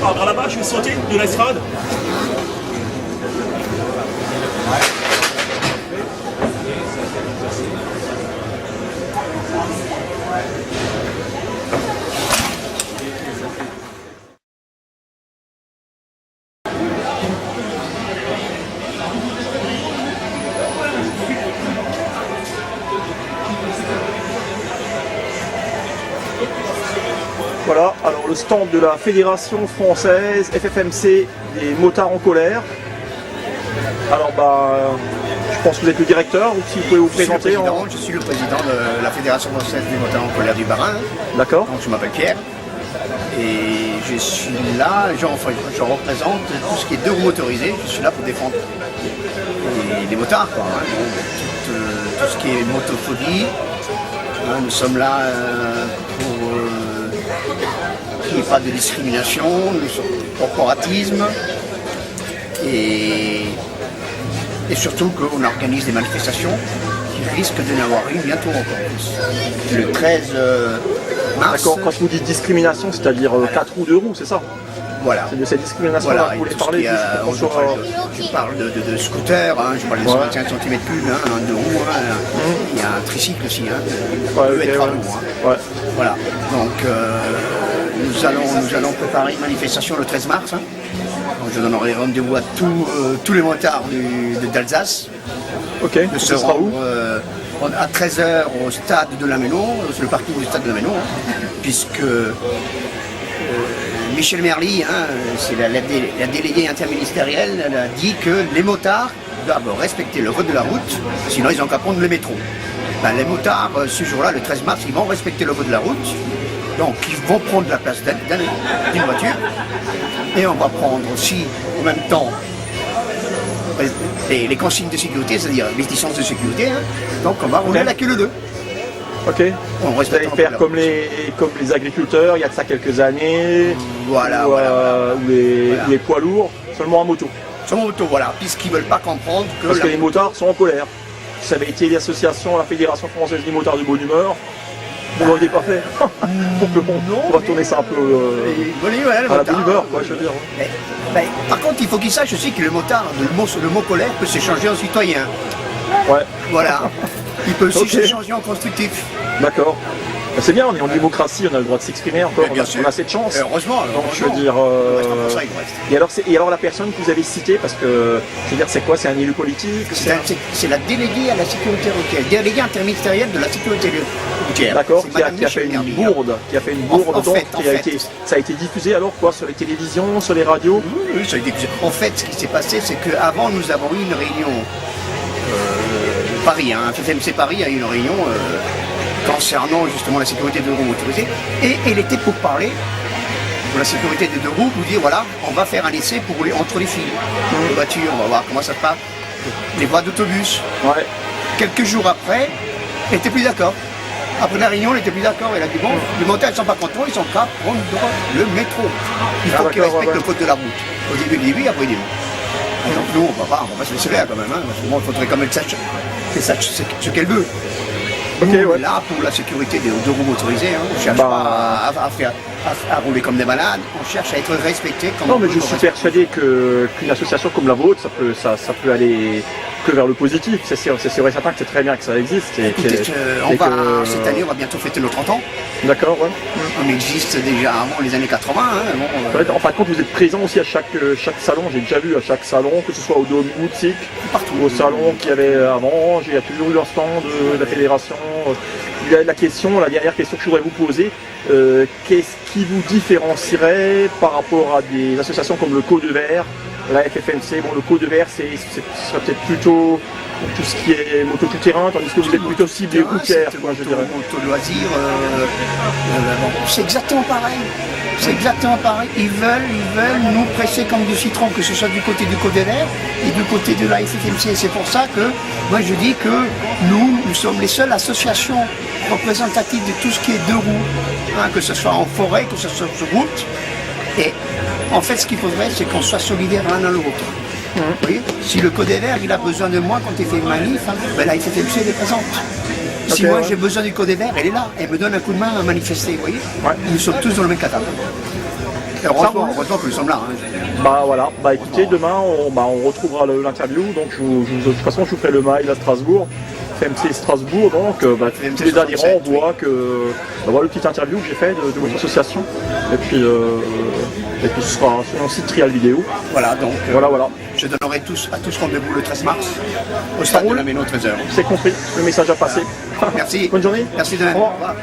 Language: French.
Par là-bas, je vais sauter de l'estrade. Voilà, alors le stand de la Fédération française FFMC des motards en colère. Alors je pense que vous êtes le directeur, ou si vous pouvez vous présenter. Je suis le président de la Fédération française des motards en colère du Bas-Rhin. D'accord. Donc je m'appelle Pierre. Et je suis là, je représente tout ce qui est deux roues motorisées. Je suis là pour défendre les motards, quoi, hein. Tout ce qui est motophobie. Nous sommes là pour qu'il n'y ait pas de discrimination, corporatisme et surtout qu'on organise des manifestations qui risquent de n'avoir une bientôt encore. Le 13 mars. D'accord, quand vous dites discrimination, c'est-à-dire 4 roues, 2 roues, c'est ça? Voilà. C'est de cette discrimination-là que vous voulez parler. Je parle de scooter, hein, je parle de 25 cm3, hein, de roues, hein, il y a un tricycle aussi, hein, hein. Voilà. Donc nous allons préparer une manifestation le 13 mars. Hein. Donc, je donnerai rendez-vous à tous les motards d'Alsace. Ok, de se rendre à 13h au stade de la Ménon, sur le parking du stade de la Ménon, hein, puisque Michel Merly, hein, c'est la déléguée interministérielle, elle a dit que les motards doivent respecter le code de la route, sinon ils n'ont qu'à prendre le métro. Les motards, ce jour-là, le 13 mars, ils vont respecter le code de la route, donc ils vont prendre la place d'une voiture, et on va prendre aussi, en même temps, les consignes de sécurité, c'est-à-dire les distances de sécurité, hein, donc on va rouler la queue le 2. Ok, vous allez faire comme les agriculteurs, il y a de ça quelques années, ou les poids lourds, seulement en moto. Seulement en moto, voilà, puisqu'ils ne veulent pas comprendre que... Parce que les motards sont en colère. Ça avait été l'association, la Fédération française des motards de bonne humeur. Vous ne l'auriez pas fait. On va tourner ça un peu à la bonne humeur, quoi, je veux dire. Par contre, il faut qu'ils sachent aussi que le motard, le mot colère peut s'échanger en citoyen. Ouais. Voilà. Il peut aussi s'échanger en constructif. D'accord. C'est bien, on est en démocratie, on a le droit de s'exprimer encore, on a cette chance. Heureusement. Donc je veux dire. Et alors la personne que vous avez citée, parce que je veux dire, c'est quoi? C'est un élu politique? C'est la déléguée à la sécurité routière, déléguée interministérielle de la sécurité routière. D'accord, qui a fait une bourde, ça a été diffusé alors quoi, sur les télévisions, sur les radios? Oui, ça a été diffusé. En fait, ce qui s'est passé, c'est qu'avant nous avons eu une réunion. Paris, hein, FFMC Paris a eu une réunion concernant justement la sécurité des deux roues motorisées et elle était pour parler de la sécurité des deux roues, pour dire voilà, on va faire un essai pour rouler entre les fils, les voitures, on va voir comment ça se passe, les voies d'autobus. Ouais. Quelques jours après, elle n'était plus d'accord. Après la réunion, elle n'était plus d'accord. Elle a dit bon, les motards ne sont pas contents, ils sont qu'à prendre le métro. Il faut qu'ils respectent le code de la route. Au début, il dit oui, après il dit non. Donc nous, on va pas se laisser faire quand même, hein, parce que bon, il faudrait quand même qu'elle sache ce qu'elle veut. Nous, là, pour la sécurité des deux roues motorisées, hein, on ne cherche pas à rouler comme des malades, on cherche à être respecté comme... Non, mais je suis persuadé qu'une association comme la vôtre, ça peut aller que vers le positif. C'est vrai certain que c'est très bien que ça existe. Cette année, on va bientôt fêter nos 30 ans. D'accord, ouais. On existe déjà avant les années 80. Hein, en fin de compte, vous êtes présent aussi à chaque salon. J'ai déjà vu à chaque salon, que ce soit au Dôme Woodsick, partout. Au salon qu'il y avait avant. Il y a toujours eu un stand de la fédération. La dernière question que je voudrais vous poser, qu'est-ce qui vous différencierait par rapport à des associations comme le Code Vert, la FFMC? Bon, le Code Vert, ce serait peut-être plutôt tout ce qui est moto tout-terrain, tandis que vous êtes plutôt ciblé routière, je dirais. Moto loisir, c'est exactement pareil. C'est exactement pareil. Ils veulent nous presser comme du citron, que ce soit du côté du Code Vert et du côté de la FFMC. C'est pour ça que moi je dis que nous sommes les seules associations représentatives de tout ce qui est deux roues, hein, que ce soit en forêt, que ce soit sur route. Et en fait, ce qu'il faudrait, c'est qu'on soit solidaires l'un à l'autre. Vous voyez, si le Code Vert il a besoin de moi quand il fait une manif, hein, la FFMC elle est présente. Si moi j'ai besoin du Code des Verts, elle est là. Elle me donne un coup de main à manifester, vous voyez. Nous sommes tous dans le même cadre. Heureusement que nous sommes là. Hein. Bah voilà, bah écoutez, demain on retrouvera l'interview, donc de toute façon je vous ferai le mail à Strasbourg, FMC Strasbourg, donc tous les adhérents voient que voilà le petit interview que j'ai fait de votre association, et puis ce sera sur mon site Trial Vidéo. Voilà, donc voilà. Je donnerai à tous rendez-vous le 13 mars au stade de la Méno 13h. C'est compris, le message a passé. Merci. Bonne journée. Merci de même. Au revoir.